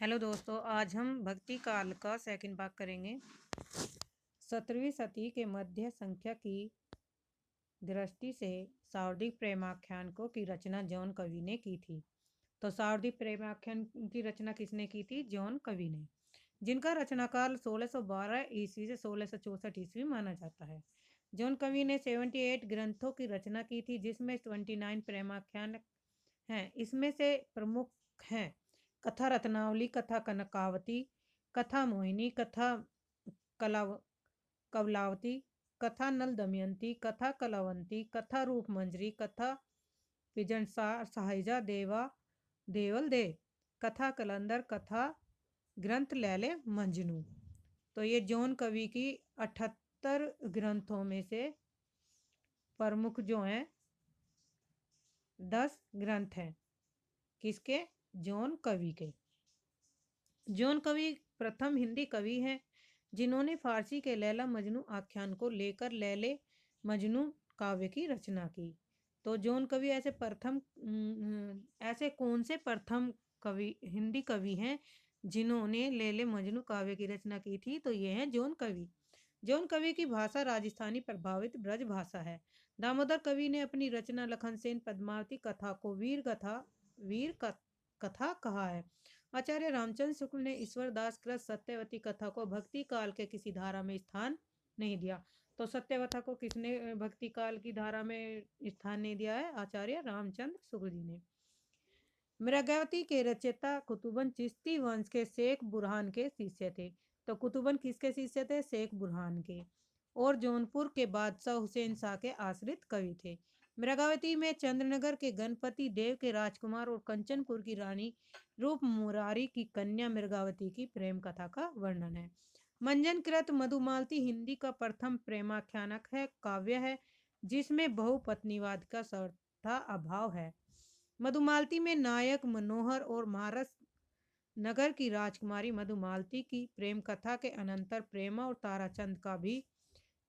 Hello दोस्तों, आज हम भक्ति काल का सेकंड भाग करेंगे। 17वीं सदी के मध्य संख्या की दृष्टि से शारदीय प्रेमाख्यानों की रचना जॉन कवि ने की थी। तो शारदीय प्रेमाख्यान की रचना किसने की थी? जॉन कवि ने, जिनका रचना काल 1612 ईस्वी से 1664 ईस्वी माना जाता है। जॉन कवि ने 78 ग्रंथों की रचना की थी, जिसमें 29 प्रेमाख्यान हैं। इसमें से प्रमुख हैं कथा रत्नावली, कथा कनकावती, कथा मोहिनी, कथा कलाव कवलावती, कथा नल दमयंती, कथा कलावंती, कथा रूप मंजरी, कथा पिजन साहिजा देवा देवल दे, कथा कलंदर, कथा ग्रंथ लैले मंजनू। तो ये जॉन कवि की 78 ग्रंथों में से प्रमुख जो हैं 10 ग्रंथ हैं। किसके? जॉन कवि के। जॉन कवि प्रथम हिंदी कवि हैं जिन्होंने फारसी के लैला मजनू आख्यान को लेकर लैले मजनू काव्य की रचना की। तो जॉन कवि ऐसे कौन से प्रथम कवि हिंदी कवि हैं जिन्होंने लैले मजनू काव्य की रचना की थी? तो ये हैं जॉन कवि। जॉन कवि की भाषा राजस्थानी प्रभावित ब्रज भाषा है। दामोदर कवि ने अपनी रचना लखन सेन पद्मावती कथा को कथा कहा है। आचार्य रामचंद्र शुक्ल ने ईश्वर दास कृत सत्यवती कथा को भक्ति काल के किसी धारा में स्थान नहीं दिया। तो सत्यवता को किसने भक्ति काल की धारा में स्थान नहीं दिया है? आचार्य रामचंद्र शुक्ल जी ने। मृगावती के रचयिता कुतुबन चिश्ती वंश के शेख बुरहान के शिष्य थे। तो कुतुबन किसके शिष्य थे? शेख बुरहान के। और जौनपुर के बादशाह हुसैन शाह के आश्रित कवि थे। मृगावती में चंद्रनगर के गणपति देव के राजकुमार और कंचनपुर की रानी रूप मुरारी की कन्या मृगावती की प्रेम कथा का वर्णन है। मंजन कृत मधुमालती हिंदी का प्रथम प्रेमाख्यानक है, काव्य है, जिसमें बहुपत्नीवाद का सर्वथा अभाव है। मधुमालती में नायक मनोहर और महाराज नगर की राजकुमारी मधुमालती की प्रेम कथा के अनंतर प्रेमा और ताराचंद का भी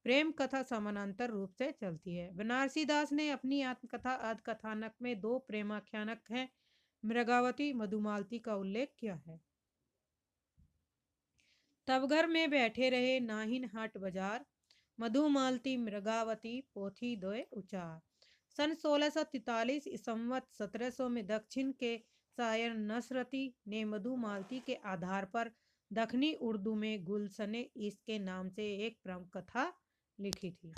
प्रेम कथा समानांतर रूप से चलती है। बनारसी दास ने अपनी आत्मकथा आदि कथानक में 2 प्रेमाख्यानक हैं मृगावती मधुमालती का उल्लेख किया है। तब घर में बैठे रहे नाहिन हाट बाजार, मधुमालती मृगावती पोथी दोए उचार। सन 1643 संवत 1700 में दक्षिण के शायर नसरती ने मधुमालती के आधार पर दक्षिणी उर्दू में गुलशने इसके नाम से एक प्रमुख कथा लिखी थी।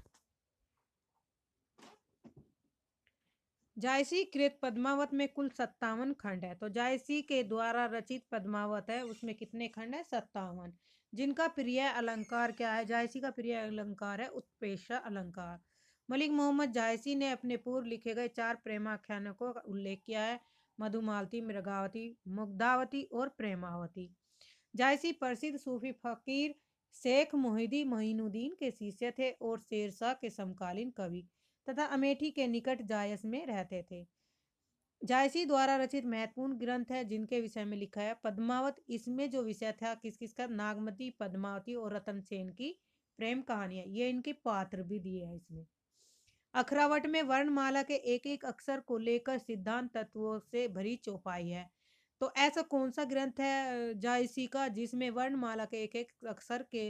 जायसी कृत पद्मावत में कुल 57 खंड है। तो जायसी के द्वारा रचित पद्मावत है, उसमें कितने खंड है? 57, जिनका प्रिय अलंकार क्या है? जायसी का प्रिय अलंकार है उत्प्रेक्षा अलंकार। मलिक मोहम्मद जायसी ने अपने पूर्व लिखे गए 4 प्रेमाख्यानों का उल्लेख किया है: मधुमालती, मृगावती, मुग्धावती और प्रेमावती। जायसी प्रसिद्ध सूफी फकीर शेख मोइनुद्दीन के शिष्य थे और शेरशाह के समकालीन कवि तथा अमेठी के निकट जायस में रहते थे। जायसी द्वारा रचित महत्वपूर्ण ग्रंथ है जिनके विषय में लिखा है पद्मावत। इसमें जो विषय था किस किस का? नागमती, पद्मावती और रतन सेन की प्रेम कहानियां। ये इनके पात्र भी दिए हैं इसमें। अखरावट में वर्णमाला के एक एक अक्षर को लेकर सिद्धांत तत्वों से भरी चौपाई है। तो ऐसा कौन सा ग्रंथ है जायसी का जिसमें वर्णमाला के एक एक अक्षर के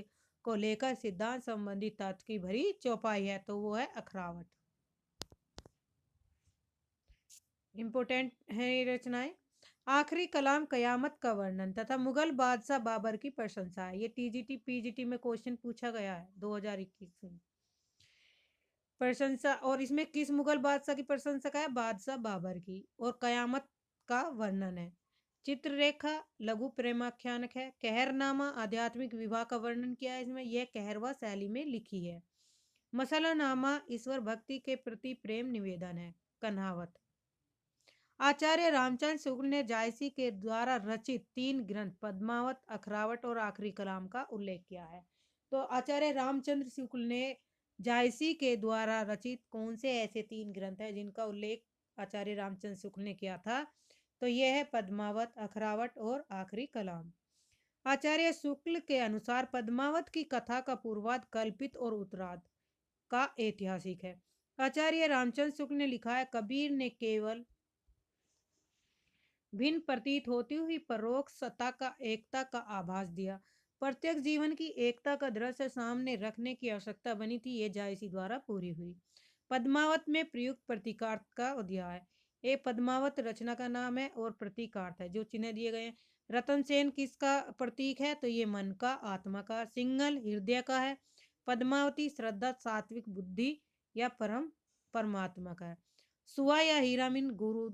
को लेकर सिद्धांत संबंधी तत्व की भरी चौपाई है? तो वो है अखरावट। इंपोर्टेंट है ये रचनाएं। आखिरी कलाम कयामत का वर्णन तथा मुगल बादशाह बाबर की प्रशंसा है। ये टीजीटी पीजीटी में क्वेश्चन पूछा गया है 2021 में। प्रशंसा, और इसमें किस मुगल बादशाह की प्रशंसा का है? बादशाह बाबर की। और कयामत का वर्णन है। चित्ररेखा लघु प्रेमाख्यानक है। कहरनामा आध्यात्मिक विवाह का वर्णन किया है इसमें, यह कहरवा शैली में लिखी है। मसलानामा ईश्वर भक्ति के प्रति प्रेम निवेदन है। कन्हावत। आचार्य रामचंद्र शुक्ल ने जायसी के द्वारा रचित 3 ग्रंथ पद्मावत, अखरावट और आखिरी कलाम का उल्लेख किया है। तो आचार्य रामचंद्र शुक्ल ने जायसी के द्वारा रचित कौन से ऐसे 3 ग्रंथ हैं जिनका उल्लेख आचार्य रामचंद्र शुक्ल ने किया था? तो यह है पद्मावत, अखरावट और आखिरी कलाम। आचार्य शुक्ल के अनुसार पद्मावत की कथा का पूर्वार्ध कल्पित और उत्तरार्ध का ऐतिहासिक है। आचार्य रामचंद्र शुक्ल ने लिखा है कबीर ने केवल भिन्न प्रतीत होती हुई परोक्ष सत्ता का एकता का आभास दिया। प्रत्यक्ष जीवन की एकता का दृश्य सामने रखने की आवश्यकता बनी थी, ये जायसी द्वारा पूरी हुई। पद्मावत में प्रयुक्त प्रतीकार्थ का अध्याय। ये पद्मावत रचना का नाम है और प्रतीकार्थ है जो चिन्ह दिए गए हैं। रतन सेन किसका प्रतीक है? तो ये मन का, आत्मा का। सिंगल हृदय का है। पद्मावती श्रद्धा, सात्विक बुद्धि या परमात्मा का है। सुआ या हीरामिन गुरु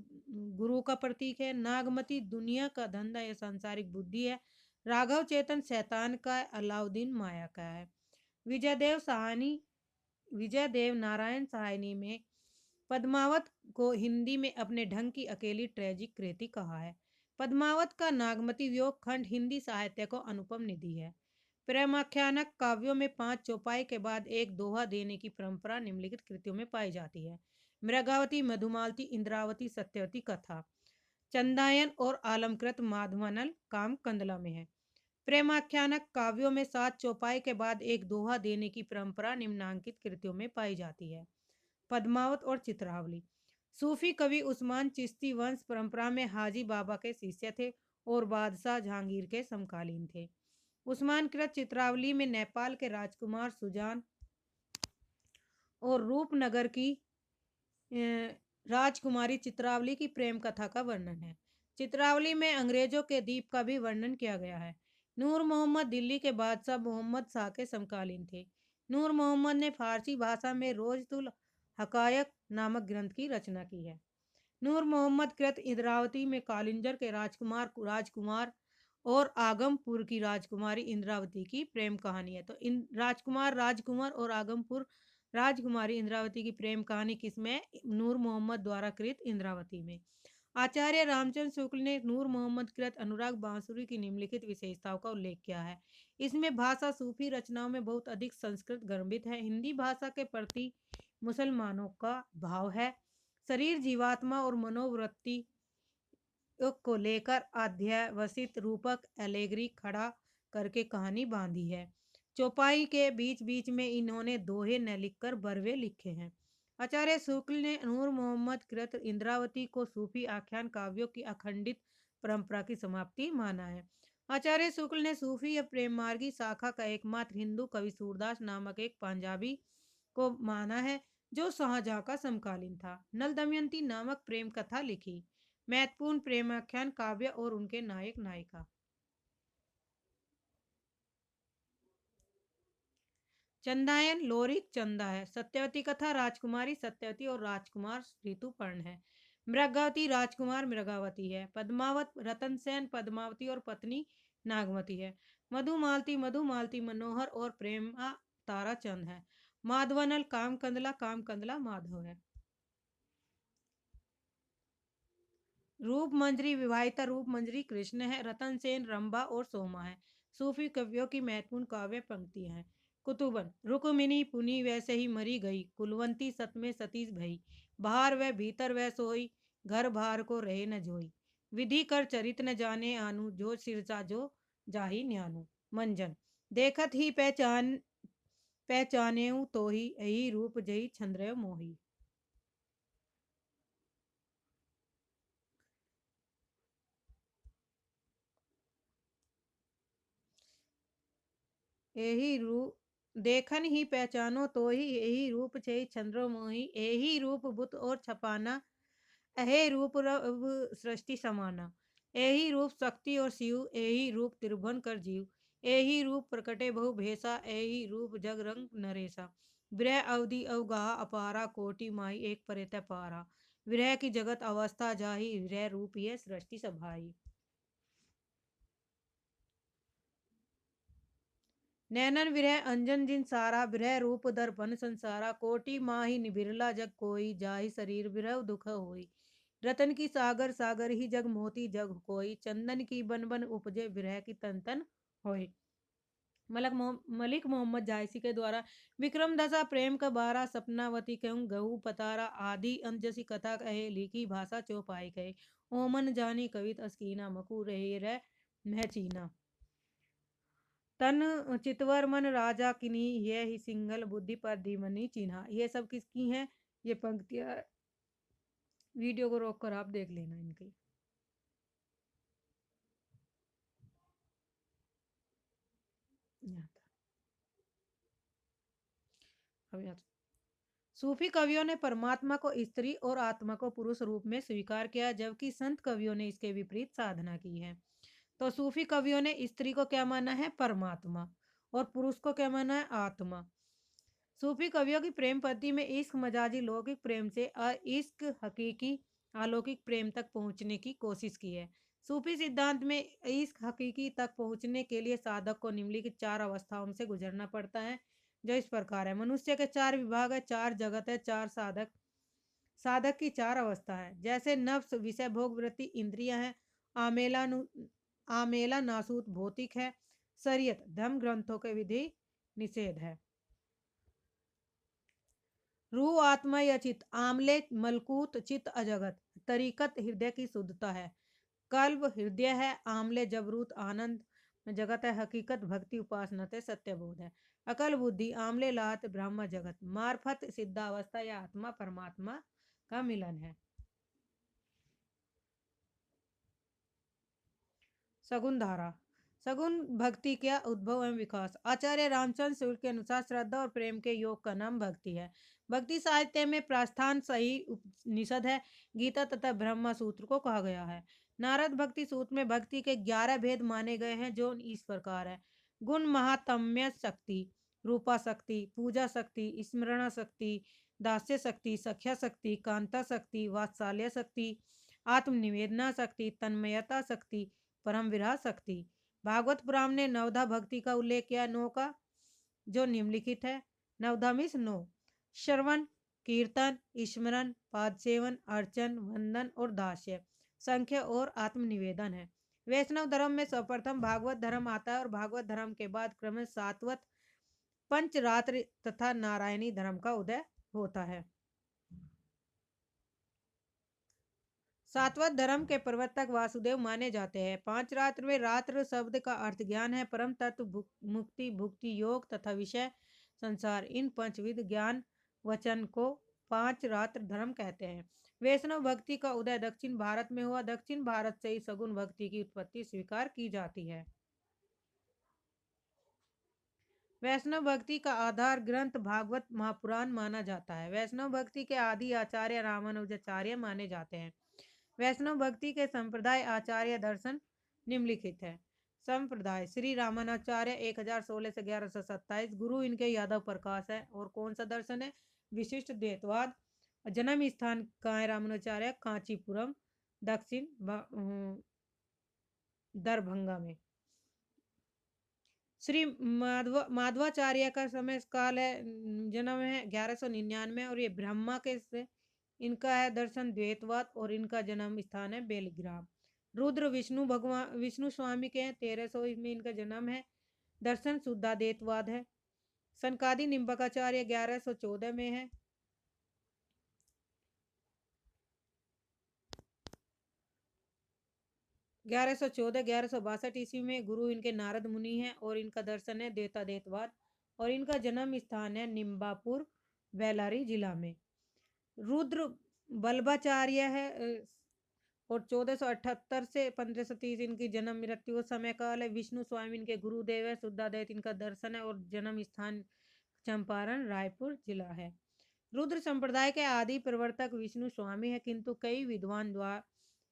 गुरु का प्रतीक है। नागमती दुनिया का धंधा या सांसारिक बुद्धि है। राघव चेतन शैतान का है। अलाउद्दीन माया का है। विजयदेव सहानी विजयदेव नारायण साहनी में पद्मावत को हिंदी में अपने ढंग की अकेली ट्रेजिक कृति कहा है। पद्मावत का नागमती वियोग खंड हिंदी साहित्य को अनुपम निधि है। प्रेमाख्यानक काव्यों में 5 चौपाई के बाद एक दोहा देने की परंपरा निम्नलिखित कृतियों में पाई जाती है। मृगावती, मधुमालती, इंद्रावती, सत्यवती कथा। चंदायन और आलमकृत माधवानल काम कंदला में है। प्रेमाख्यानक काव्यों में 7 चौपाई के बाद एक दोहा देने की परंपरा निम्नांकित कृतियों में पाई जाती है। पद्मावत और चित्रावली। सूफी कवि उस्मान चिश्ती वंश परंपरा में हाजी बाबा के शिष्य थे और बादशाह जहांगीर के समकालीन थे। उस्मान कृत चित्रावली में नेपाल के राजकुमार सुजान और रूपनगर की राजकुमारी चित्रावली की प्रेम कथा का वर्णन है। चित्रावली में अंग्रेजों के द्वीप का भी वर्णन किया गया है। नूर मोहम्मद दिल्ली के बादशाह मोहम्मद शाह के समकालीन थे। नूर मोहम्मद ने फारसी भाषा में रोजतुल हकायक नामक ग्रंथ की रचना की है। नूर मोहम्मद कृत इंद्रावती में कालिंजर के राजकुमार और आगमपुर की राजकुमारी इंद्रावती की प्रेम कहानी है। तो इन राजकुमार और आगमपुर राजकुमारी इंद्रावती की प्रेम कहानी किसमें? नूर मोहम्मद द्वारा कृत इंद्रावती में। आचार्य रामचंद्र शुक्ल ने नूर मोहम्मद कृत अनुराग बांसुरी की निम्नलिखित विशेषताओं का उल्लेख किया है। इसमें भाषा सूफी रचनाओं में बहुत अधिक संस्कृत गर्भित है। हिंदी भाषा के प्रति मुसलमानों का भाव है। शरीर, जीवात्मा और मनोवृत्ति को लेकर अध्यावसित रूपक एलेगरी खड़ा करके कहानी बांधी है। चौपाई के बीच बीच में इन्होंने दोहे न लिखकर बरवे लिखे हैं। आचार्य शुक्ल ने नूर मोहम्मद कृत इंद्रावती को सूफी आख्यान काव्यों की अखंडित परंपरा की समाप्ति माना है। आचार्य शुक्ल ने सूफी या प्रेम मार्गी शाखा का एकमात्र हिंदू कवि सूरदास नामक एक पंजाबी को माना है जो शाहजहां का समकालीन था। नल दमयंती नामक प्रेम कथा लिखी। महत्वपूर्ण प्रेमाख्यान काव्य और उनके नायक नायिका। चंदायन लोरिक चंदा है। सत्यवती कथा राजकुमारी सत्यवती और राजकुमार ऋतुपर्ण है। मृगावती राजकुमार मृगावती है। पद्मावत रतन सेन पद्मावती और पत्नी नागमती है। मधुमालती मनोहर और प्रेमा ताराचंद है। माधवनल काम कंदला माधव है। रूप मंजरी विवाहिता रूप मंजरी कृष्ण है। रतन सेन रंभा और सोमा है। सूफी कवियों की महत्वपूर्ण काव्य पंक्तियां हैं। कुतुबन रुक्मिणी पुनी वैसे ही मरी गई, कुलवंती सत में सतीश भई, बाहर वह भीतर वह सोई, घर बाहर को रहे न जोई, विधि कर चरित न जाने आनु, जो सिरसा जो जाही न्यानु। मंजन देखत ही पहचाने तो ही यही रूप जही छंद्र मोही। यही रूप देखन ही पहचानो तो ही यही रूप छे चंद्रमोही, यही रूप बुत और छपाना, अहे रूप रव सृष्टि समाना, यही रूप शक्ति और शिव, यही रूप त्रिभुवन कर जीव, यही रूप प्रकटे बहु भेसा, यही रूप जग रंग नरेसा, विरह अवधि अवगाह अपारा, कोटि माही एक परित पारा, विरह की जगत अवस्था जाही, विरह रूप ये सृष्टि सभाई। नैनन विरह अंजन जिन सारा, विरह रूप दर्पण संसारा, कोटि माही बिरला जग कोई, जाहि शरीर विरह दुख होई, रतन की सागर सागर ही जग मोती जग कोई, चंदन की बन बन उपजे विरह की तन तन होई। मलिक मोहम्मद जायसी के द्वारा विक्रम दशा प्रेम का बारा, सपनावती कहूँ गहू पतारा, आदि अंत जैसी कथा कहे, लिखी भाषा चौपाई कहे, ओमन जानी कवित अस्कीना, मकू रहे रह मह चीना, तन चितवर मन राजा किन्ही, ये ही सिंगल बुद्धि पर धीमनी चिन्हा। ये सब किसकी हैं? ये पंक्तियां वीडियो को रोक कर आप देख लेना इनकी। यहाँ तक। अब यहाँ सूफी कवियों ने परमात्मा को स्त्री और आत्मा को पुरुष रूप में स्वीकार किया, जबकि संत कवियों ने इसके विपरीत साधना की है। तो सूफी कवियों ने स्त्री को क्या माना है? परमात्मा। और पुरुष को क्या माना है? आत्मा। सूफी कवियों की प्रेम पद्धति में इश्क मजाजी लौकिक प्रेम से इश्क हकीकी अलौकिक प्रेम तक पहुंचने की कोशिश की है। सूफी सिद्धांत में इश्क हकीकी तक पहुंचने के लिए साधक को निम्नलिखित 4 अवस्थाओं से गुजरना पड़ता है, जो इस प्रकार है। मनुष्य के 4 विभाग है, 4 जगत है, 4 साधक। साधक की 4 अवस्था है। जैसे नफ्स विषय भोग वृत्ति इंद्रियां है, आमेला आमेला नासूत भौतिक है, शरीयत धर्म ग्रंथों के विधि निषेध है। रूह आत्मा या चित्त आमले मलकूत चित्त अजगत। तरीकत हृदय की शुद्धता है। कल्ब हृदय है, आमले जबरूत आनंद जगत है, हकीकत भक्ति उपासना है, सत्यबोध है। अकल बुद्धि आमले लात ब्रह्म जगत। मार्फत सिद्धावस्था या आत्मा परमात्मा का मिलन है। सगुण धारा। सगुण भक्ति का उद्भव एवं विकास। आचार्य रामचंद्र शुक्ल के अनुसार श्रद्धा और प्रेम के योग का नाम भक्ति है। भक्ति साहित्य में प्रस्थान सही उपनिषद है, गीता तथा ब्रह्मा सूत्र को कहा गया है। नारद भक्ति सूत्र में भक्ति के 11 भेद माने गए हैं, जो इस प्रकार है। गुण महात्म्य शक्ति, रूपा शक्ति, पूजा शक्ति, स्मरण शक्ति, दास्य शक्ति, सख्या शक्ति, कांता शक्ति, वात्सल्य शक्ति, आत्मनिवेदना शक्ति, तन्मयता शक्ति, परम विरह शक्ति। भागवत पुराण ने नवधा भक्ति का उल्लेख किया 9 का, जो निम्नलिखित है। नवधा मीन्स 9: श्रवण, कीर्तन, स्मरण, पाद सेवन, अर्चन, वंदन और दास्य। संख्या और आत्मनिवेदन है। वैष्णव धर्म में सर्वप्रथम भागवत धर्म आता है और भागवत धर्म के बाद क्रमश सात्वत, पंचरात्र तथा नारायणी धर्म का उदय होता है। सातवत धर्म के प्रवर्तक वासुदेव माने जाते हैं। 5 रात्र में रात्र शब्द का अर्थ ज्ञान है, परम तत्व मुक्ति भुक्ति योग तथा विषय संसार। इन पंचविध ज्ञान वचन को 5 रात्र धर्म कहते हैं। वैष्णव भक्ति का उदय दक्षिण भारत में हुआ। दक्षिण भारत से ही सगुण भक्ति की उत्पत्ति स्वीकार की जाती है। वैष्णव भक्ति का आधार ग्रंथ भागवत महापुराण माना जाता है। वैष्णव भक्ति के आदि आचार्य रामानुजाचार्य माने जाते हैं। वैष्णव भक्ति के संप्रदाय आचार्य दर्शन निम्नलिखित है। संप्रदाय श्री रामानुजाचार्य 1016 से 1127। गुरु इनके यादव प्रकाश है। और कौन सा दर्शन है? विशिष्ट द्वैतवाद। जन्म स्थान का है रामानुजाचार्य? कांचीपुरम, दक्षिण दरभंगा में। श्री माधवाचार्य का समय काल है, जन्म है 1199 और ये ब्रह्मा के से इनका है दर्शन द्वैतवाद और इनका जन्म स्थान है बेलग्राम। रुद्र विष्णु भगवान विष्णु स्वामी के 1300 में इनका जन्म है, दर्शन शुद्धाद्वैतवाद है। सनकादि निम्बकाचार्य 1114 में है। ग्यारह सौ 1162 ईस्वी में गुरु इनके नारद मुनि हैं और इनका दर्शन है द्वैताद्वैतवाद और इनका जन्म स्थान है निम्बापुर बेलारी जिला में। रुद्र बल्बाचार्य है और 1478 से 1530 इनकी जन्म मृत्यु समय काल है। विष्णु स्वामी इनके गुरुदेव है। शुद्धाद्वैत इनका दर्शन है और जन्म स्थान चंपारण रायपुर जिला है। रुद्र संप्रदाय के आदि प्रवर्तक विष्णु स्वामी है, किंतु कई विद्वान द्वारा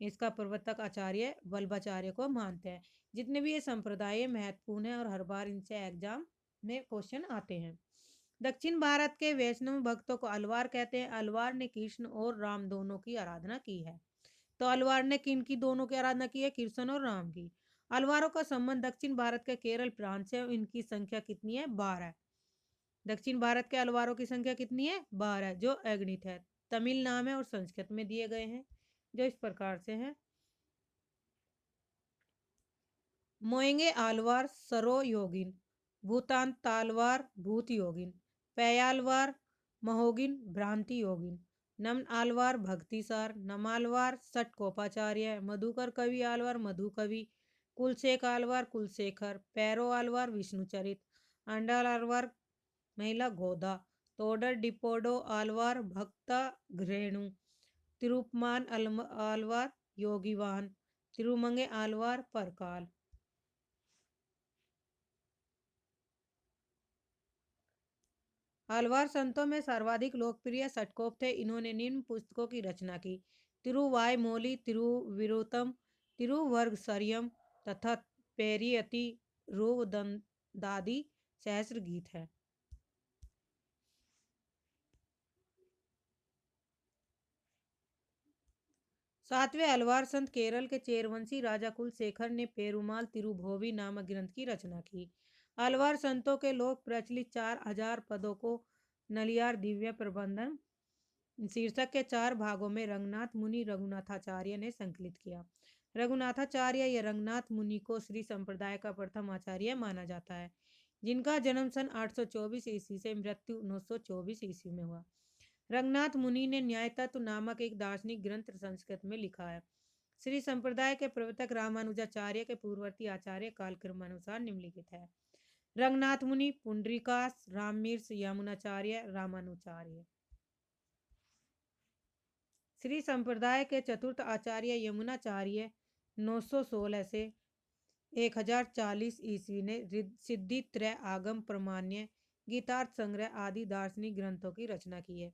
इसका प्रवर्तक आचार्य बल्बाचार्य को मानते हैं। जितने भी ये संप्रदाय महत्वपूर्ण है और हर बार इनसे एग्जाम में क्वेश्चन आते हैं। दक्षिण भारत के वैष्णव भक्तों को अलवार कहते हैं। अलवार ने कृष्ण और राम दोनों की आराधना की है। तो अलवार ने किन की दोनों की आराधना की है? कृष्ण और राम की। अलवारों का संबंध दक्षिण भारत के केरल प्रांत से। इनकी संख्या कितनी है? 12। दक्षिण भारत के अलवारों की संख्या कितनी है? 12, जो अगणित है। तमिल नाम है और संस्कृत में दिए गए हैं, जो इस प्रकार से हैं। मोएंगे आलवार सरो योगिन, भूतान तालवार भूत योगिन, पैयालवार महोगिन भ्रांति योगिन, नम आलवार भक्तिसार, नमालवार सटकोपाचार्य, मधुकर कवि आलवार मधु कवि, कुलशेख आलवार कुलशेखर, पैरो आलवार विष्णुचरित, अंडाल आलवार महिला गोदा, तोडर डिपोडो आलवार भक्ता घ्रेणु, तिरुपमान आलवार योगीवान, तिरुमंगे आलवार परकाल। आलवार संतों में सर्वाधिक लोकप्रिय षटकोप थे। इन्होंने निम्न पुस्तकों की रचना की: तिरुवाइमोली, तिरुविरुत्तम, तिरुवरगसरियम तथा पेरियति रुवदंदादि सहस्र गीत है। सातवें अलवार संत केरल के चेरवंशी राजा कुलशेखर ने पेरुमाल तिरुभोवी नामक ग्रंथ की रचना की। अलवार संतों के लोक प्रचलित 4000 पदों को नलियार दिव्य प्रबंधन शीर्षक के 4 भागों में रंगनाथ मुनि रघुनाथाचार्य ने संकलित किया। रघुनाथाचार्य या रंगनाथ मुनि को श्री संप्रदाय का प्रथम आचार्य माना जाता है, जिनका जन्म सन 824 ईस्वी से मृत्यु 924 ईस्वी में हुआ। रंगनाथ मुनि ने न्याय तत्व नामक एक दार्शनिक ग्रंथ संस्कृत में लिखा है। श्री संप्रदाय के प्रवर्तक रामानुजाचार्य के पूर्ववर्ती आचार्य कालक्रमानुसार निम्नलिखित है: रंगनाथ मुनि, पुंडरीकास, राममिर्स, यमुनाचार्य, रामानुचार्य। श्री संप्रदाय के चतुर्थ आचार्य यमुनाचार्य 916 से 1040 ईस्वी ने सिद्धि त्रय, आगम प्रमाण्य, गीतार्थ संग्रह आदि दार्शनिक ग्रंथों की रचना की है।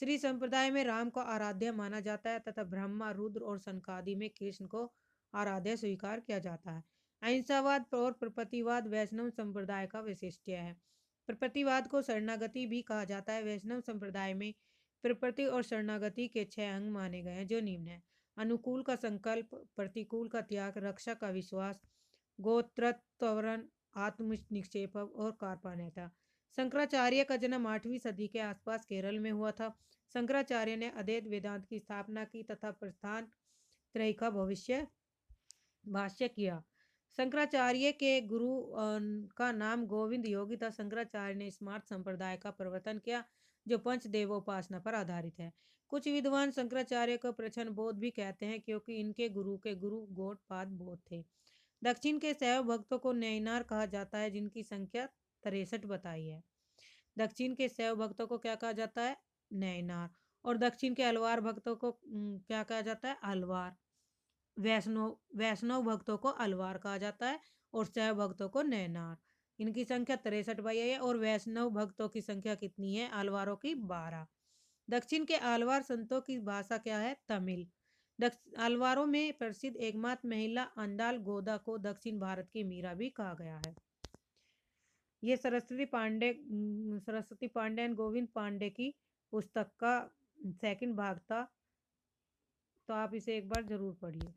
श्री संप्रदाय में राम को आराध्य माना जाता है तथा ब्रह्मा, रुद्र और सनकादि में कृष्ण को आराध्य स्वीकार किया जाता है। अहिंसावाद और प्रपतिवाद वैष्णव संप्रदाय का वैशिष्ट्य है। प्रपतिवाद को शरणागति भी कहा जाता है। वैष्णव संप्रदाय में प्रपत्ति और शरणागति के 6 अंग माने गए हैं, जो निम्न है: अनुकूल का संकल्प, प्रतिकूल का त्याग, रक्षा का विश्वास, गोत्रत्वरण, आत्म निक्षेप और कार्पण्यता। शंकराचार्य का जन्म 8वीं सदी के आसपास केरल में हुआ था। शंकराचार्य ने अद्वैत वेदांत की स्थापना की तथा प्रस्थान त्रय का भविष्य भाष्य किया। शंकराचार्य के गुरु का नाम गोविंद योगी था। शंकराचार्य ने स्मार्त संप्रदाय का प्रवर्तन किया, जो पंच देवोपासना पर आधारित है। कुछ विद्वान शंकराचार्य को प्रच्छन्न बौद्ध भी कहते हैं, क्योंकि इनके गुरु के गुरु गौड़पाद बौद्ध थे। दक्षिण के शैव भक्तों को नैनार कहा जाता है, जिनकी संख्या 63 बताई है। दक्षिण के शैव भक्तों को क्या कहा जाता है? नैनार। और दक्षिण के अलवार भक्तों को क्या कहा जाता है? अलवार। वैष्णव भक्तों को अलवार कहा जाता है और शैव भक्तों को नैनार। इनकी संख्या 63 पाई है। और वैष्णव भक्तों की संख्या कितनी है? अलवारों की 12। दक्षिण के अलवार संतों की भाषा क्या है? तमिल। अलवारों में प्रसिद्ध एकमात्र महिला अंडाल गोदा को दक्षिण भारत की मीरा भी कहा गया है। ये सरस्वती पांडे एंड गोविंद पांडे की पुस्तक का सेकंड भाग था, तो आप इसे एक बार जरूर पढ़िए।